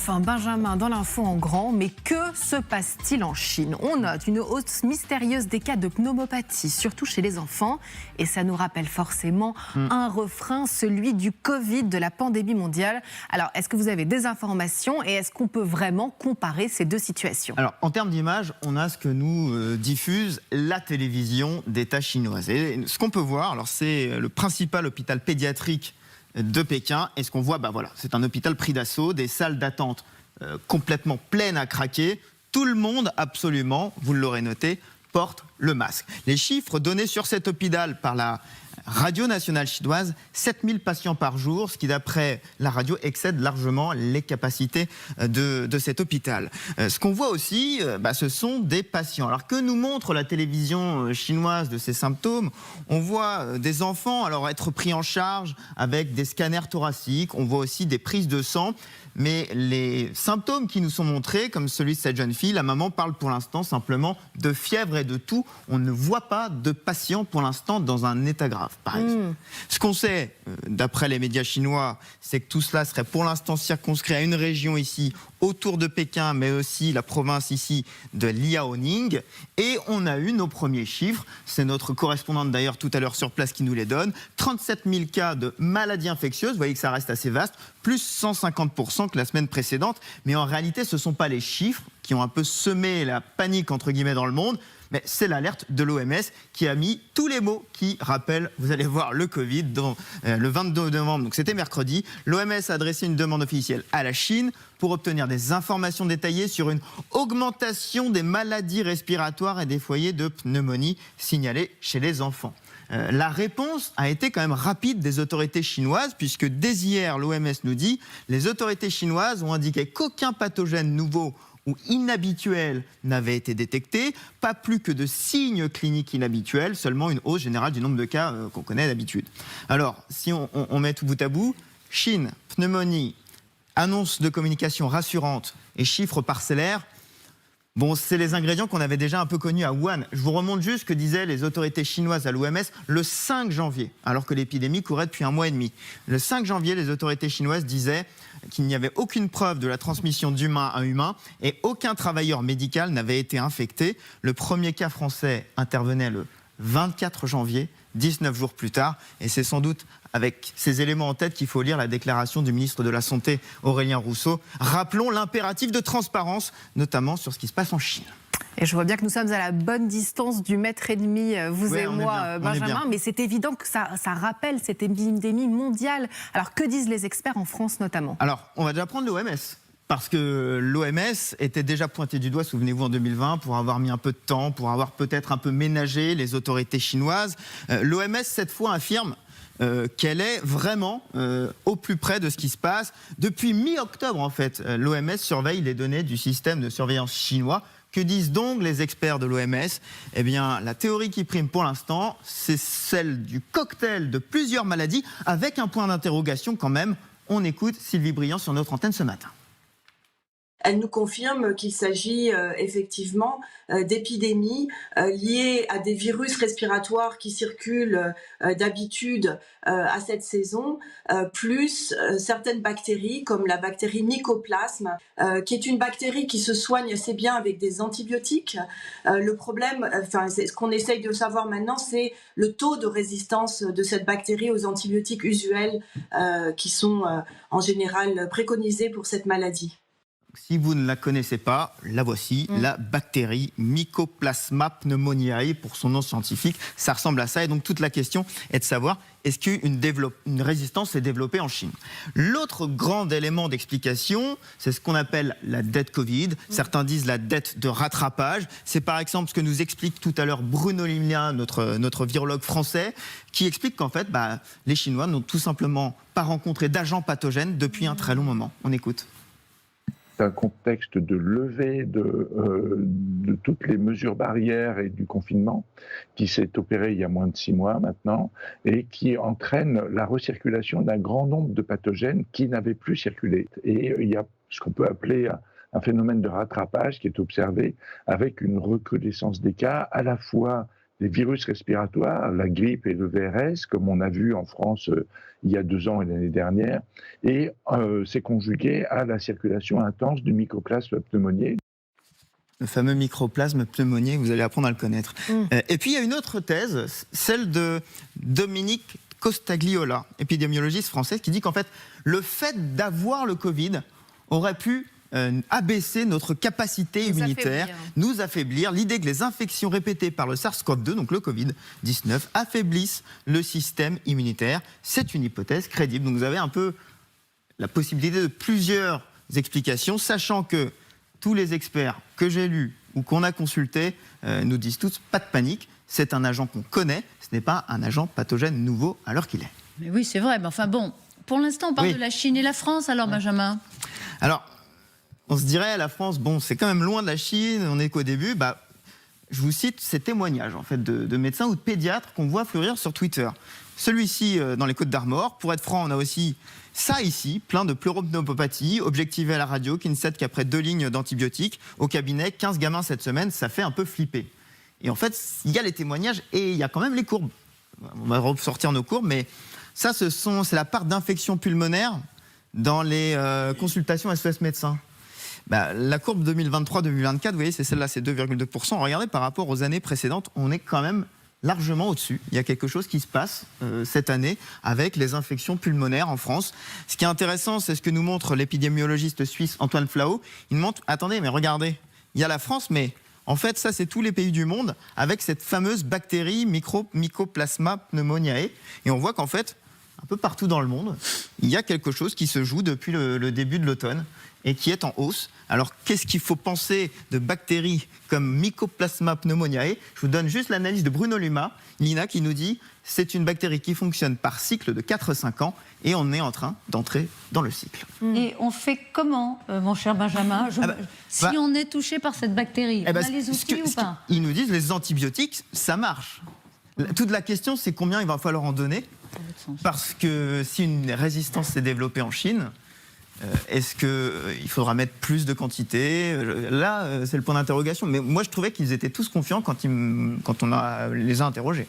Enfin, Benjamin, dans l'info en grand, mais que se passe-t-il en Chine? On note une hausse mystérieuse des cas de pneumopathie, surtout chez les enfants. Et ça nous rappelle forcément un refrain, celui du Covid, de la pandémie mondiale. Alors, est-ce que vous avez des informations et est-ce qu'on peut vraiment comparer ces deux situations? Alors, en termes d'image, on a ce que nous diffuse la télévision d'État chinoise. Et ce qu'on peut voir, alors c'est le principal hôpital pédiatrique de Pékin. Et ce qu'on voit, voilà, c'est un hôpital pris d'assaut, des salles d'attente complètement pleines à craquer. Tout le monde, absolument, vous l'aurez noté, porte le masque. Les chiffres donnés sur cet hôpital par la radio nationale chinoise, 7000 patients par jour, ce qui d'après la radio excède largement les capacités de cet hôpital. Ce qu'on voit aussi, ce sont des patients. Alors que nous montre la télévision chinoise de ces symptômes? On voit des enfants être pris en charge avec des scanners thoraciques, on voit aussi des prises de sang. Mais les symptômes qui nous sont montrés, comme celui de cette jeune fille, la maman parle pour l'instant simplement de fièvre et de toux. On ne voit pas de patient pour l'instant dans un état grave, par exemple. Ce qu'on sait, d'après les médias chinois, c'est que tout cela serait pour l'instant circonscrit à une région ici, autour de Pékin, mais aussi la province ici de Liaoning. Et on a eu nos premiers chiffres. C'est notre correspondante d'ailleurs tout à l'heure sur place qui nous les donne. 37 000 cas de maladies infectieuses. Vous voyez que ça reste assez vaste. Plus 150% que la semaine précédente. Mais en réalité, ce ne sont pas les chiffres qui ont un peu semé la panique, entre guillemets, dans le monde. Mais c'est l'alerte de l'OMS qui a mis tous les mots qui rappellent, vous allez voir, le Covid. Le 22 novembre, donc c'était mercredi, l'OMS a adressé une demande officielle à la Chine pour obtenir des informations détaillées sur une augmentation des maladies respiratoires et des foyers de pneumonie signalés chez les enfants. La réponse a été quand même rapide des autorités chinoises, puisque dès hier, l'OMS nous dit, les autorités chinoises ont indiqué qu'aucun pathogène nouveau ou inhabituel n'avait été détecté, pas plus que de signes cliniques inhabituels, seulement une hausse générale du nombre de cas qu'on connaît d'habitude. Alors, si on met tout bout à bout, Chine, pneumonie, annonce de communication rassurante et chiffres parcellaires, c'est les ingrédients qu'on avait déjà un peu connus à Wuhan. Je vous remonte juste ce que disaient les autorités chinoises à l'OMS le 5 janvier, alors que l'épidémie courait depuis 1 mois et demi. Le 5 janvier, les autorités chinoises disaient qu'il n'y avait aucune preuve de la transmission d'humain à humain et aucun travailleur médical n'avait été infecté. Le premier cas français intervenait le 24 janvier, 19 jours plus tard, et c'est sans doute avec ces éléments en tête qu'il faut lire la déclaration du ministre de la Santé, Aurélien Rousseau. Rappelons l'impératif de transparence, notamment sur ce qui se passe en Chine. Et je vois bien que nous sommes à la bonne distance du mètre et demi, vous et moi, Benjamin, mais c'est évident que ça rappelle cette épidémie mondiale. Alors que disent les experts en France notamment? Alors, on va déjà prendre l'OMS. Parce que l'OMS était déjà pointé du doigt, souvenez-vous, en 2020, pour avoir mis un peu de temps, pour avoir peut-être un peu ménagé les autorités chinoises. L'OMS, cette fois, affirme qu'elle est vraiment au plus près de ce qui se passe. Depuis mi-octobre, en fait, l'OMS surveille les données du système de surveillance chinois. Que disent donc les experts de l'OMS? Eh bien, la théorie qui prime pour l'instant, c'est celle du cocktail de plusieurs maladies, avec un point d'interrogation quand même. On écoute Sylvie Briand sur notre antenne ce matin. Elle nous confirme qu'il s'agit effectivement d'épidémies liées à des virus respiratoires qui circulent d'habitude à cette saison, plus certaines bactéries comme la bactérie mycoplasme, qui est une bactérie qui se soigne assez bien avec des antibiotiques. Le problème, ce qu'on essaye de savoir maintenant, c'est le taux de résistance de cette bactérie aux antibiotiques usuels qui sont en général préconisés pour cette maladie. Si vous ne la connaissez pas, la voici, la bactérie Mycoplasma pneumoniae pour son nom scientifique. Ça ressemble à ça et donc toute la question est de savoir est-ce qu'une résistance s'est développée en Chine. L'autre grand élément d'explication, c'est ce qu'on appelle la dette Covid. Certains disent la dette de rattrapage. C'est par exemple ce que nous explique tout à l'heure Bruno Limia, notre virologue français, qui explique qu'en fait, les Chinois n'ont tout simplement pas rencontré d'agents pathogènes depuis un très long moment. On écoute. C'est un contexte de levée de toutes les mesures barrières et du confinement qui s'est opéré il y a moins de 6 mois maintenant et qui entraîne la recirculation d'un grand nombre de pathogènes qui n'avaient plus circulé. Et il y a ce qu'on peut appeler un phénomène de rattrapage qui est observé avec une recrudescence des cas à la fois des virus respiratoires, la grippe et le VRS, comme on a vu en France il y a 2 ans et l'année dernière, et c'est conjugué à la circulation intense du mycoplasme pneumoniae. Le fameux mycoplasme pneumoniae, vous allez apprendre à le connaître. Et puis il y a une autre thèse, celle de Dominique Costagliola, épidémiologiste française, qui dit qu'en fait, le fait d'avoir le Covid aurait pu abaisser notre capacité immunitaire, nous affaiblir. L'idée que les infections répétées par le SARS-CoV-2, donc le Covid-19, affaiblissent le système immunitaire, c'est une hypothèse crédible. Donc vous avez un peu la possibilité de plusieurs explications, sachant que tous les experts que j'ai lus ou qu'on a consultés nous disent tous, pas de panique, c'est un agent qu'on connaît, ce n'est pas un agent pathogène nouveau à l'heure qu'il est. Mais oui, c'est vrai, mais enfin bon, pour l'instant on parle de la Chine et la France, alors Benjamin. Alors, on se dirait, la France, bon, c'est quand même loin de la Chine, on n'est qu'au début. Je vous cite ces témoignages en fait, de médecins ou de pédiatres qu'on voit fleurir sur Twitter. Celui-ci, dans les Côtes-d'Armor. Pour être franc, on a aussi ça ici, plein de pleuropneumopathie, objectivé à la radio, qui ne cède qu'après 2 lignes d'antibiotiques. Au cabinet, 15 gamins cette semaine, ça fait un peu flipper. Et en fait, il y a les témoignages et il y a quand même les courbes. On va ressortir nos courbes, mais ça, c'est la part d'infection pulmonaire dans les consultations SOS médecins. La courbe 2023-2024, vous voyez, c'est celle-là, c'est 2,2%. Regardez, par rapport aux années précédentes, on est quand même largement au-dessus. Il y a quelque chose qui se passe cette année avec les infections pulmonaires en France. Ce qui est intéressant, c'est ce que nous montre l'épidémiologiste suisse Antoine Flahault. Il montre, attendez, mais regardez, il y a la France, mais en fait, ça, c'est tous les pays du monde avec cette fameuse bactérie Mycoplasma pneumoniae. Et on voit qu'en fait, un peu partout dans le monde, il y a quelque chose qui se joue depuis le début de l'automne et qui est en hausse. Alors, qu'est-ce qu'il faut penser de bactéries comme Mycoplasma pneumoniae? Je vous donne juste l'analyse de Bruno Lina qui nous dit c'est une bactérie qui fonctionne par cycle de 4-5 ans et on est en train d'entrer dans le cycle. Et on fait comment, mon cher Benjamin, si on est touché par cette bactérie? On a les outils ou pas? Ils nous disent les antibiotiques, ça marche. Toute la question, c'est combien il va falloir en donner. Parce que si une résistance s'est développée en Chine, est-ce qu'il faudra mettre plus de quantité? Là, c'est le point d'interrogation. Mais moi, je trouvais qu'ils étaient tous confiants quand on les a interrogés.